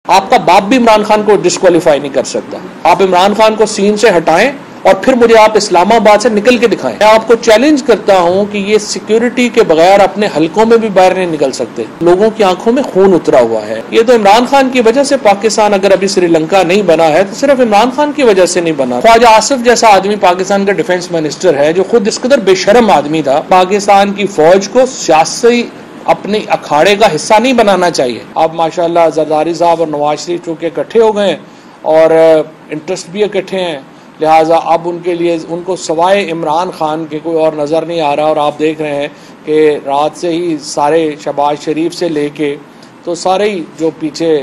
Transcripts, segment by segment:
आपका बाप भी इमरान खान को डिस्क्वालीफाई नहीं कर सकता। आप इमरान खान को सीन से हटाएं और फिर मुझे आप इस्लामाबाद से निकल के दिखाएं। मैं आपको चैलेंज करता हूं कि ये सिक्योरिटी के बगैर अपने हलकों में भी बाहर नहीं निकल सकते। लोगों की आंखों में खून उतरा हुआ है। ये तो इमरान खान की वजह से पाकिस्तान अगर अभी श्रीलंका नहीं बना है तो सिर्फ इमरान खान की वजह से नहीं बना। ख्वाजा आसिफ जैसा आदमी पाकिस्तान का डिफेंस मिनिस्टर है जो खुद इस कदर बेशरम आदमी था। पाकिस्तान की फौज को सियासी अपने अखाड़े का हिस्सा नहीं बनाना चाहिए। अब माशाल्लाह जरदारी साहब और नवाज शरीफ चूँकि इकट्ठे हो गए और इंटरेस्ट भी इकट्ठे हैं, लिहाजा अब उनके लिए उनको सवाए इमरान खान के कोई और नज़र नहीं आ रहा। और आप देख रहे हैं कि रात से ही सारे शहबाज शरीफ से लेके तो सारे ही जो पीछे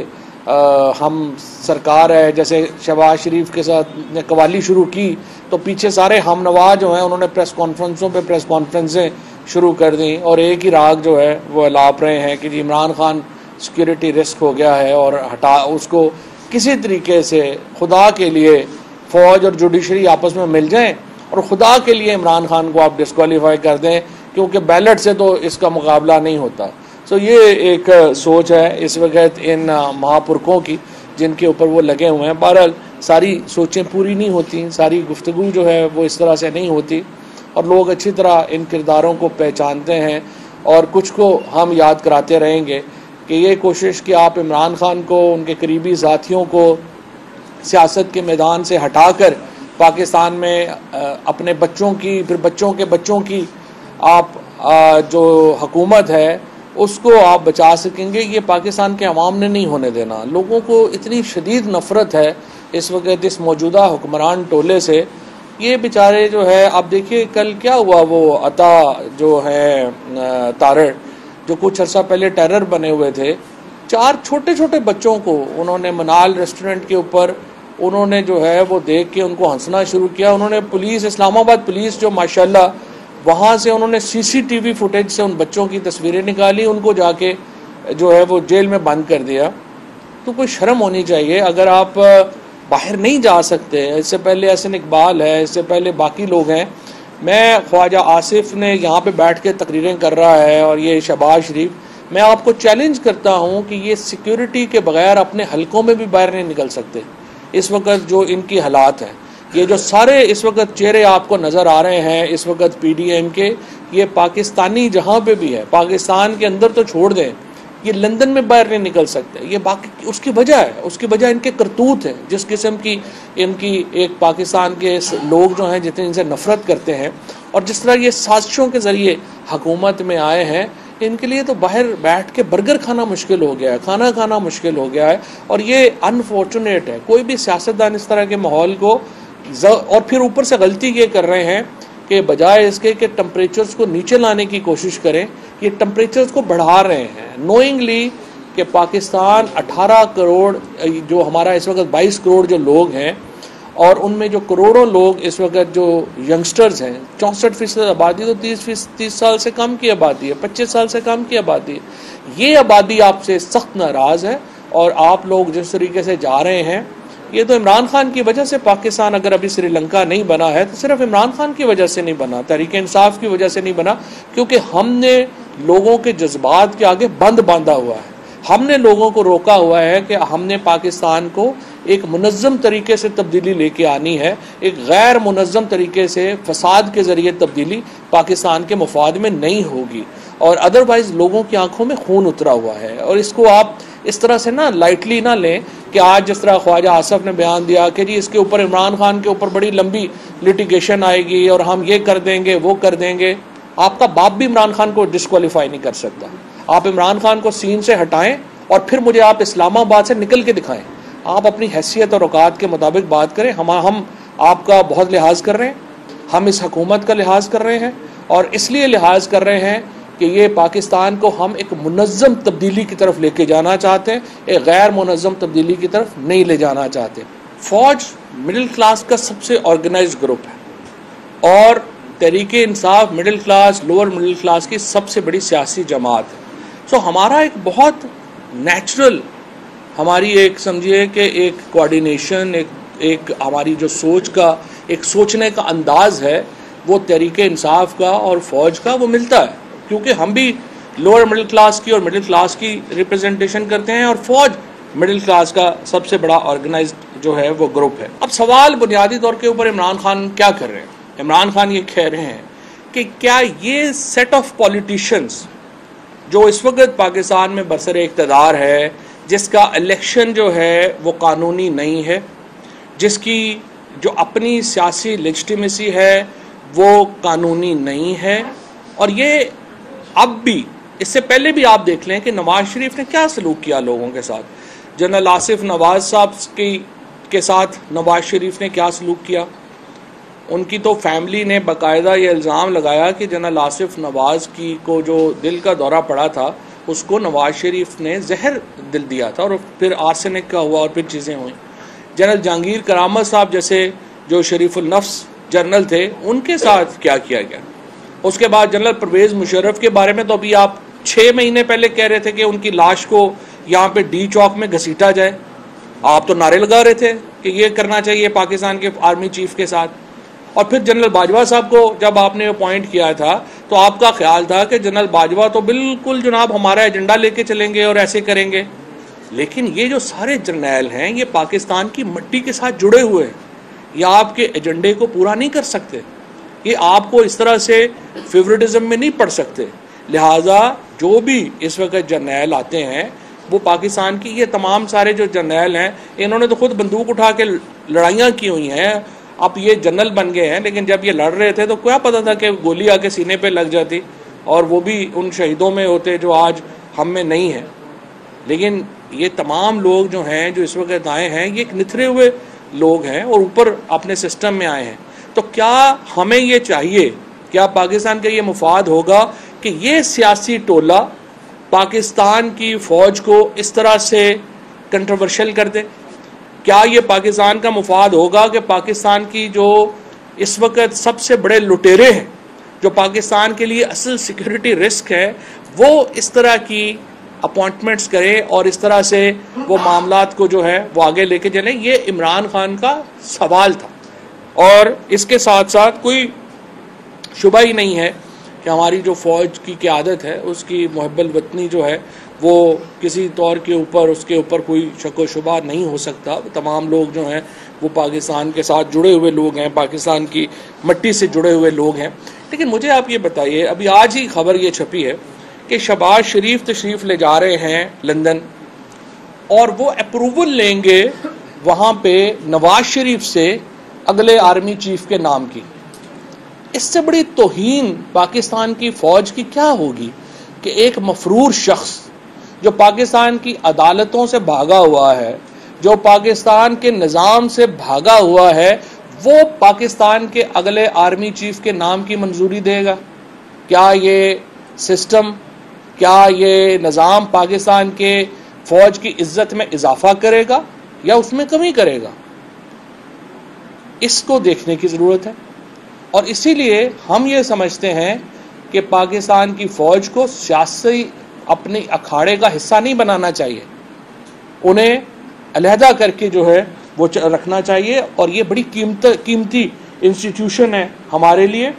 हम सरकार है, जैसे शहबाज शरीफ के साथ ने कवाली शुरू की तो पीछे सारे हम नवाज जो हैं उन्होंने प्रेस कॉन्फ्रेंसों पे प्रेस कॉन्फ्रेंसें शुरू कर दी और एक ही राग जो है वो अलाप रहे हैं कि जी इमरान खान सिक्योरिटी रिस्क हो गया है और हटा उसको किसी तरीके से खुदा के लिए फ़ौज और जुडिशरी आपस में मिल जाएं और खुदा के लिए इमरान खान को आप डिस्क्वालीफाई कर दें क्योंकि बैलेट से तो इसका मुकाबला नहीं होता। सो ये एक सोच है इस वक्त इन महापुरखों की जिनके ऊपर वो लगे हुए हैं। बहरहाल सारी सोचें पूरी नहीं होती, सारी गुफ्तगू जो है वो इस तरह से नहीं होती और लोग अच्छी तरह इन किरदारों को पहचानते हैं और कुछ को हम याद कराते रहेंगे कि ये कोशिश कि आप इमरान खान को उनके करीबी साथियों को सियासत के मैदान से हटाकर पाकिस्तान में अपने बच्चों की फिर बच्चों के बच्चों की आप जो हुकूमत है उसको आप बचा सकेंगे, ये पाकिस्तान के अवाम ने नहीं होने देना। लोगों को इतनी शदीद नफ़रत है इस वक्त इस मौजूदा हुक्मरान टोले से। ये बेचारे जो है आप देखिए कल क्या हुआ, वो अता जो है तारड़ जो कुछ अर्सा पहले टेरर बने हुए थे, 4 छोटे छोटे बच्चों को उन्होंने मनाल रेस्टोरेंट के ऊपर उन्होंने जो है वो देख के उनको हंसना शुरू किया। उन्होंने पुलिस इस्लामाबाद पुलिस जो माशाल्लाह वहाँ से उन्होंने CCTV फुटेज से उन बच्चों की तस्वीरें निकाली, उनको जाके जो है वो जेल में बंद कर दिया। तो कोई शर्म होनी चाहिए। अगर आप बाहर नहीं जा सकते, इससे पहले हसन इकबाल है, इससे पहले बाकी लोग हैं, मैं ख्वाजा आसिफ ने यहाँ पे बैठ के तकरीरें कर रहा है और ये शहबाज शरीफ, मैं आपको चैलेंज करता हूँ कि ये सिक्योरिटी के बगैर अपने हलकों में भी बाहर नहीं निकल सकते। इस वक्त जो इनकी हालात हैं, ये जो सारे इस वक्त चेहरे आपको नज़र आ रहे हैं इस वक्त PDM के, ये पाकिस्तानी जहाँ पे भी है, पाकिस्तान के अंदर तो छोड़ दें, ये लंदन में बाहर नहीं निकल सकते। ये बाकी उसकी वजह है, उसकी वजह इनके करतूत है, जिस किस्म की इनकी एक पाकिस्तान के लोग जो हैं जितने इनसे नफ़रत करते हैं और जिस तरह ये साजिशों के ज़रिए हुकूमत में आए हैं, इनके लिए तो बाहर बैठ के बर्गर खाना मुश्किल हो गया है, खाना खाना मुश्किल हो गया है। और ये अनफॉर्चुनेट है। कोई भी सियासतदान इस तरह के माहौल को और फिर ऊपर से गलती ये कर रहे हैं कि बजाय इसके कि टेम्परेचर्स को नीचे लाने की कोशिश करें, ये टेम्परेचर्स को बढ़ा रहे हैं नोइंगली कि पाकिस्तान 18 करोड़ जो हमारा इस वक्त 22 करोड़ जो लोग हैं और उनमें जो करोड़ों लोग इस वक्त जो यंगस्टर्स हैं, 64% आबादी तो 30 साल से कम की आबादी है, 25 साल से कम की आबादी है। ये आबादी आपसे सख्त नाराज़ है और आप लोग जिस तरीके से जा रहे हैं, ये तो इमरान खान की वजह से पाकिस्तान अगर अभी श्रीलंका नहीं बना है तो सिर्फ इमरान खान की वजह से नहीं बना, तहरीक इंसाफ की वजह से नहीं बना, क्योंकि हमने लोगों के जज्बात के आगे बंद बांधा हुआ है। हमने लोगों को रोका हुआ है कि हमने पाकिस्तान को एक मुनज़्ज़म तरीके से तब्दीली लेके आनी है। एक गैर मुनज़्ज़म तरीके से फसाद के ज़रिए तब्दीली पाकिस्तान के मुफाद में नहीं होगी और अदरवाइज़ लोगों की आंखों में खून उतरा हुआ है। और इसको आप इस तरह से ना लाइटली ना लें कि आज जिस तरह ख्वाजा आसिफ ने बयान दिया कि जी इसके ऊपर इमरान खान के ऊपर बड़ी लंबी लिटिगेशन आएगी और हम ये कर देंगे वो कर देंगे। आपका बाप भी इमरान खान को डिस्क्वालीफाई नहीं कर सकता। आप इमरान खान को सीन से हटाएं और फिर मुझे आप इस्लामाबाद से निकल के दिखाएं। आप अपनी हैसियत और औकात के मुताबिक बात करें। हम आपका बहुत लिहाज कर रहे हैं, हम इस हुकूमत का लिहाज कर रहे हैं और इसलिए लिहाज कर रहे हैं कि ये पाकिस्तान को हम एक मुनज़्ज़म तब्दीली की तरफ लेके जाना चाहते हैं, एक गैर मुनज़्ज़म तब्दीली की तरफ नहीं ले जाना चाहते। फ़ौज मिडिल क्लास का सबसे ऑर्गेनाइज्ड ग्रुप है और Tehreek Insaf middle class lower middle class की सबसे बड़ी सियासी जमात है। सो हमारा एक बहुत नेचुरल, हमारी एक समझिए कि एक कोऑर्डिनेशन, एक हमारी जो सोच का एक सोचने का अंदाज़ है वो तहरीक इंसाफ का और फ़ौज का वो मिलता है, क्योंकि हम भी लोअर मिडिल क्लास की और मिडिल क्लास की रिप्रेजेंटेशन करते हैं और फ़ौज मिडिल क्लास का सबसे बड़ा ऑर्गेनाइज्ड जो है वो ग्रुप है। अब सवाल बुनियादी तौर के ऊपर इमरान खान क्या कर रहे हैं? इमरान खान ये कह रहे हैं कि क्या ये सेट ऑफ पॉलिटिशियंस जो इस वक्त पाकिस्तान में बरसरे इक़्तिदार है, जिसका इलेक्शन जो है वो कानूनी नहीं है, जिसकी जो अपनी सियासी लेजिटिमेसी है वो कानूनी नहीं है, और ये अब भी, इससे पहले भी आप देख लें कि नवाज शरीफ ने क्या सलूक किया लोगों के साथ। जनरल आसिफ नवाज साहब के साथ नवाज शरीफ ने क्या सलूक किया। उनकी तो फैमिली ने बाकायदा ये इल्ज़ाम लगाया कि जनरल आसिफ नवाज को जो दिल का दौरा पड़ा था उसको नवाज शरीफ ने जहर दिल दिया था और फिर आर्सेनिक का हुआ और फिर चीज़ें हुई। जनरल जहांगीर करामत साहब जैसे जो शरीफुल नफ्स जनरल थे उनके साथ क्या किया गया। उसके बाद जनरल परवेज़ मुशर्रफ के बारे में तो अभी आप 6 महीने पहले कह रहे थे कि उनकी लाश को यहाँ पे डी चौक में घसीटा जाए। आप तो नारे लगा रहे थे कि ये करना चाहिए पाकिस्तान के आर्मी चीफ के साथ। और फिर जनरल बाजवा साहब को जब आपने अपॉइंट किया था तो आपका ख्याल था कि जनरल बाजवा तो बिल्कुल जनाब हमारा एजेंडा लेके चलेंगे और ऐसे करेंगे। लेकिन ये जो सारे जर्नैल हैं ये पाकिस्तान की मिट्टी के साथ जुड़े हुए हैं, ये आपके एजेंडे को पूरा नहीं कर सकते, ये आपको इस तरह से फेवरेटिज्म में नहीं पढ़ सकते। लिहाजा जो भी इस वक्त जर्नैल आते हैं वो पाकिस्तान की, ये तमाम सारे जो जर्नैल हैं इन्होंने तो खुद बंदूक उठा के लड़ाइयाँ की हुई हैं। अब ये जनरल बन गए हैं, लेकिन जब ये लड़ रहे थे तो क्या पता था कि गोली आके सीने पे लग जाती और वो भी उन शहीदों में होते जो आज हम में नहीं है। लेकिन ये तमाम लोग जो हैं जो इस वक्त आए हैं ये निथरे हुए लोग हैं और ऊपर अपने सिस्टम में आए हैं। तो क्या हमें ये चाहिए, क्या पाकिस्तान का ये मुफाद होगा कि ये सियासी टोला पाकिस्तान की फ़ौज को इस तरह से कंट्रोवर्शियल कर दे? क्या ये पाकिस्तान का मुफाद होगा कि पाकिस्तान की जो इस वक्त सबसे बड़े लुटेरे हैं, जो पाकिस्तान के लिए असल सिक्योरिटी रिस्क है, वो इस तरह की अपॉइंटमेंट्स करें और इस तरह से वो मामलात को जो है वो आगे लेके चलें? ये इमरान खान का सवाल था। और इसके साथ साथ कोई शुबा ही नहीं है कि हमारी जो फ़ौज की क़यादत है उसकी मुहब्बल वतनी जो है वो किसी तौर के ऊपर उसके ऊपर कोई शक व शुबा नहीं हो सकता। तमाम लोग जो हैं वो पाकिस्तान के साथ जुड़े हुए लोग हैं, पाकिस्तान की मिट्टी से जुड़े हुए लोग हैं। लेकिन मुझे आप ये बताइए, अभी आज ही खबर ये छपी है कि शहबाज शरीफ तशरीफ़ ले जा रहे हैं लंदन और वो अप्रूवल लेंगे वहाँ पे नवाज शरीफ से अगले आर्मी चीफ के नाम की। इससे बड़ी तौहीन पाकिस्तान की फ़ौज की क्या होगी कि एक मफरूर शख्स जो पाकिस्तान की अदालतों से भागा हुआ है, जो पाकिस्तान के निज़ाम से भागा हुआ है, वो पाकिस्तान के अगले आर्मी चीफ के नाम की मंजूरी देगा? क्या ये सिस्टम, क्या ये निज़ाम पाकिस्तान के फ़ौज की इज्जत में इजाफा करेगा या उसमें कमी करेगा? इसको देखने की ज़रूरत है। और इसीलिए हम ये समझते हैं कि पाकिस्तान की फ़ौज को सियासी अपने अखाड़े का हिस्सा नहीं बनाना चाहिए, उन्हें अलहदा करके जो है वो रखना चाहिए। और ये बड़ी कीमती इंस्टीट्यूशन है हमारे लिए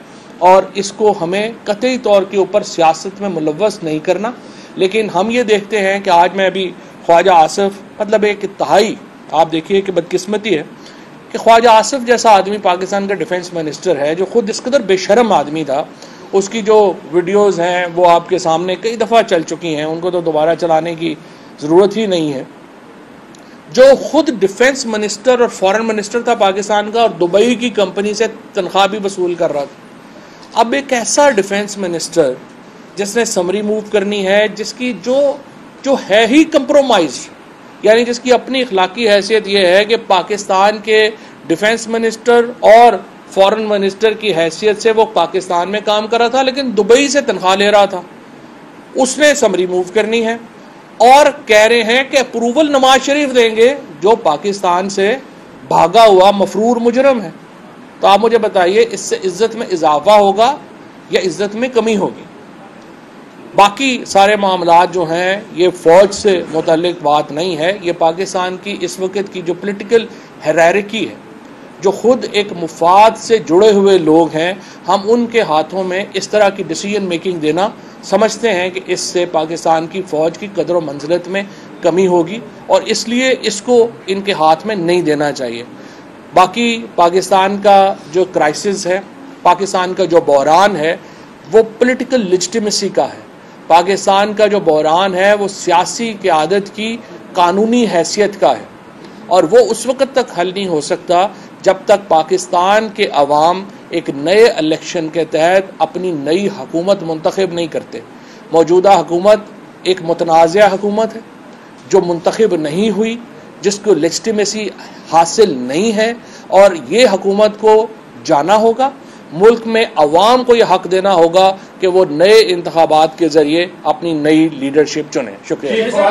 और इसको हमें कतई तौर के ऊपर सियासत में मुलव्वस नहीं करना। लेकिन हम ये देखते हैं कि आज मैं अभी ख्वाजा आसिफ, मतलब एक इंतहाई, आप देखिए कि बदकिस्मती है कि ख्वाजा आसिफ जैसा आदमी पाकिस्तान का डिफेंस मिनिस्टर है, जो खुद इस कदर बेशर्म आदमी था, उसकी जो वीडियोस हैं वो आपके सामने कई दफ़ा चल चुकी हैं, उनको तो दोबारा चलाने की ज़रूरत ही नहीं है। जो खुद डिफेंस मिनिस्टर और फॉरेन मिनिस्टर था पाकिस्तान का और दुबई की कंपनी से तनख्वाह भी वसूल कर रहा था। अब एक ऐसा डिफेंस मिनिस्टर जिसने समरी मूव करनी है, जिसकी जो है ही कंप्रोमाइज, यानी जिसकी अपनी अखलाकी हैसियत ये है कि पाकिस्तान के डिफेंस मिनिस्टर और फॉरेन मिनिस्टर की हैसियत से वो पाकिस्तान में काम कर रहा था लेकिन दुबई से तनख्वाह ले रहा था, उसने समरी मूव करनी है और कह रहे हैं कि अप्रूवल नवाज शरीफ देंगे जो पाकिस्तान से भागा हुआ मफरूर मुजरम है। तो आप मुझे बताइए, इससे इज्जत में इजाफा होगा या इज्जत में कमी होगी? बाकी सारे मामलात जो हैं ये फ़ौज से मुतल्लिक बात नहीं है, ये पाकिस्तान की इस वक्त की जो पॉलिटिकल हायरार्की है, जो खुद एक मुफाद से जुड़े हुए लोग हैं, हम उनके हाथों में इस तरह की डिसीजन मेकिंग देना समझते हैं कि इससे पाकिस्तान की फ़ौज की कदर व मंजिलत में कमी होगी और इसलिए इसको इनके हाथ में नहीं देना चाहिए। बाकी पाकिस्तान का जो क्राइसिस है, पाकिस्तान का जो बहरान है, वो पॉलिटिकल लेजिटिमेसी का है। पाकिस्तान का जो बहरान है वो सियासी क़यादत की कानूनी हैसियत का है और वो उस वक़्त तक हल नहीं हो सकता जब तक पाकिस्तान के अवाम एक नए इलेक्शन के तहत अपनी नई हुकूमत मुंतखब नहीं करते। मौजूदा हुकूमत एक मुतनाज़ा हुकूमत है जो मुंतखब नहीं हुई, जिसको लेजिटिमेसी हासिल नहीं है और ये हुकूमत को जाना होगा। मुल्क में अवाम को यह हक देना होगा कि वो नए इंतखाबात के जरिए अपनी नई लीडरशिप चुने। शुक्रिया।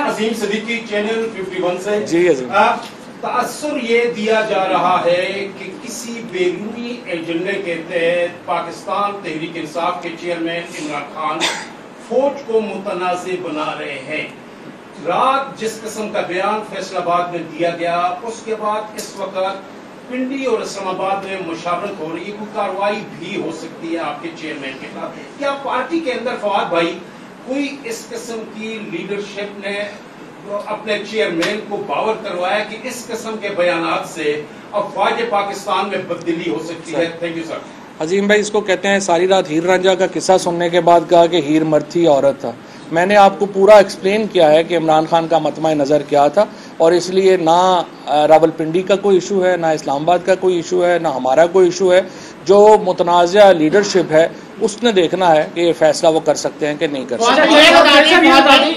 अजीम सदीकी, चैनल 51 से। जी अजीम, तासुर ये दिया जा रहा है कि किसी बैरूनी एजेंडे के तहत पाकिस्तान तहरीक इंसाफ के चेयरमैन इमरान खान फौज को मुतनाज़ बना रहे हैं। रात जिस किस्म का बयान फैसलाबाद में दिया गया, उसके बाद इस वक्त पिंडी और इस्लामाबाद में मुशावरत हो रही है, कोई कार्रवाई भी हो सकती है आपके चेयरमैन के खिलाफ। क्या पार्टी के अंदर फवाद भाई कोई इस किस्म की लीडरशिप ने अपने चेयरमैन को बावर करवाया कि इस किस्म के बयानात से अफवाज पाकिस्तान में तब्दीली हो सकती है? Thank you sir. अजीम भाई, इसको कहते हैं सारी रात हीर रांझा का किस्सा सुनने के बाद कहा कि हीर मर्द थी औरत था। मैंने आपको पूरा एक्सप्लेन किया है कि इमरान खान का मतमा नज़र क्या था और इसलिए ना रावलपिंडी का कोई इशू है, ना इस्लामाबाद का कोई इशू है, ना हमारा कोई इशू है। जो मुतनाज़ा लीडरशिप है उसने देखना है कि ये फैसला वो कर सकते हैं कि नहीं कर सकते।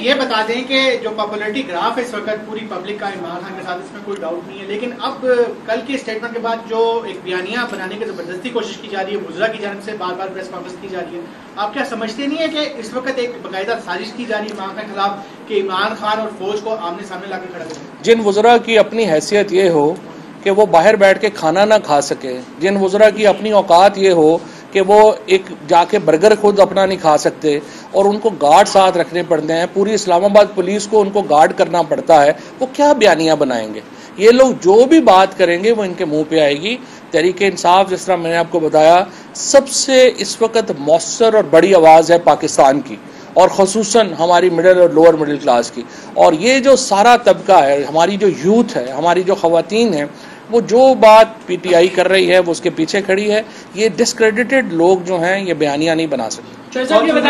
ये बता दें कि जो पॉपुलैरिटी ग्राफ है इस वक्त पूरी पब्लिक का इमरान खान के साथ, इसमें कोई डाउट नहीं है, लेकिन अब कल के स्टेटमेंट के बाद जो एक बयानिया बनाने की जबरदस्ती कोशिश की जा रही है, वज़रा की जानिब से बार बार प्रेस कॉन्फ्रेंस की जा रही है, आप क्या समझते नहीं है कि इस वक्त एक बाकायदा साजिश की जा रही है इमरान खान के खिलाफ कि इमरान खान और फौज को आमने सामने लाकर खड़ा करें? जिन वज़रा की अपनी हैसियत ये हो कि वो बाहर बैठ के खाना ना खा सके, जिन वज़रा की अपनी औकात ये हो कि वो एक जाके बर्गर खुद अपना नहीं खा सकते और उनको गार्ड साथ रखने पड़ते हैं, पूरी इस्लामाबाद पुलिस को उनको गार्ड करना पड़ता है, वो क्या बयानियाँ बनाएंगे? ये लोग जो भी बात करेंगे वो इनके मुंह पे आएगी। तहरीक इंसाफ, जिस तरह मैंने आपको बताया, सबसे इस वक्त मौसर और बड़ी आवाज़ है पाकिस्तान की और ख़ुसूसन हमारी मिडिल और लोअर मिडिल क्लास की। और ये जो सारा तबका है, हमारी जो यूथ है, हमारी जो ख़वातीन है, वो जो बात पीटीआई कर रही है वो उसके पीछे खड़ी है। ये डिस्क्रेडिटेड लोग जो हैं ये बयानियाँ नहीं बना सकते। चेयरमैन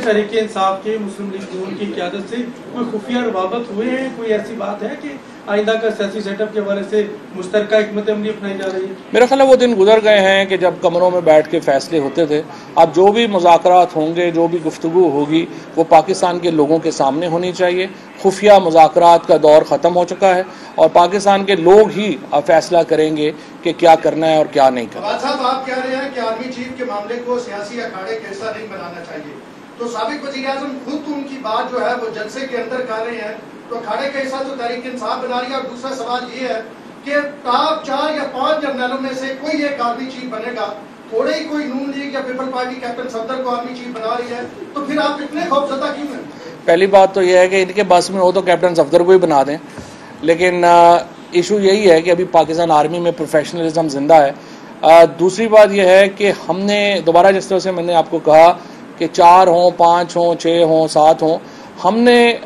तहरीक इंसाफ के मुस्लिम लीग नून की क़यादत से कोई खुफिया रवाबत हुए हैं? कोई ऐसी बात है कि आइंदा का सियासी सेटअप के हवाले से मुश्तरका हिकमत अमली अपनाई जा रही है? मेरा ख्याल है वो दिन गुजर गए हैं कि जब कमरों में बैठ के फैसले होते थे। अब जो भी मुज़ाकरात होंगे, जो भी गुफ्तगू होगी, वो पाकिस्तान के लोगों के सामने होनी चाहिए। खुफिया मुज़ाकरात का दौर ख़त्म हो चुका है और पाकिस्तान के लोग ही अब फैसला करेंगे कि क्या करना है और क्या नहीं करना। साहब, आप कह रहे हैं कि आर्मी चीफ के मामले को सियासी अखाड़े का हिस्सा नहीं बनाना चाहिए, तो साबिक वज़ीर-ए-आज़म खुद तो उनकी बात जो है वो जलसे के अंदर कर रहे हैं, तो अखाड़े का हिस्सा तो तहरीक इंसाफ बना रही है। और दूसरा सवाल ये है कि टॉप 4 या 5 जर्नलों में से कोई एक आर्मी चीफ बनेगा, थोड़े ही कोई नून लीग या पीपल पार्टी कैप्टन सफदर को आर्मी चीफ बना रही है, तो फिर आप इतने खौफजदा क्यों हैं? पहली बात तो यह है कि इनके बस में हो तो कैप्टन सफदर को ही बना दें, लेकिन इशू यही है कि अभी पाकिस्तान आर्मी में प्रोफेशनलिज्म जिंदा है। दूसरी बात यह है कि हमने दोबारा, जिस तरह से मैंने आपको कहा कि 4 हों, 5 हों, 6 हों, 7 हों, हमने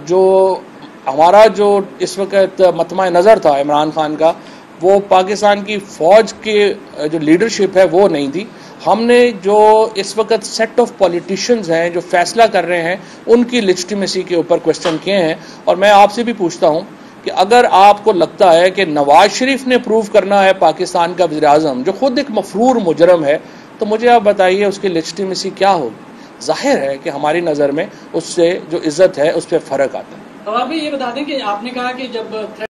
जो हमारा जो इस वक्त मतमा नज़र था इमरान खान का, वो पाकिस्तान की फ़ौज के जो लीडरशिप है वो नहीं थी। हमने जो इस वक्त सेट ऑफ पॉलिटिशियंस हैं जो फैसला कर रहे हैं, उनकी लेजिटिमेसी के ऊपर क्वेश्चन किए हैं। और मैं आपसे भी पूछता हूँ कि अगर आपको लगता है कि नवाज शरीफ ने प्रूव करना है पाकिस्तान का वज़ीर-ए-आज़म, जो खुद एक मफरूर मुजरम है, तो मुझे आप बताइए उसकी लेजिटिमेसी क्या होगी? जाहिर है कि हमारी नज़र में उससे जो इज्जत है उस पर फ़र्क आता है। अब आप ये बता दें कि आपने कहा कि जब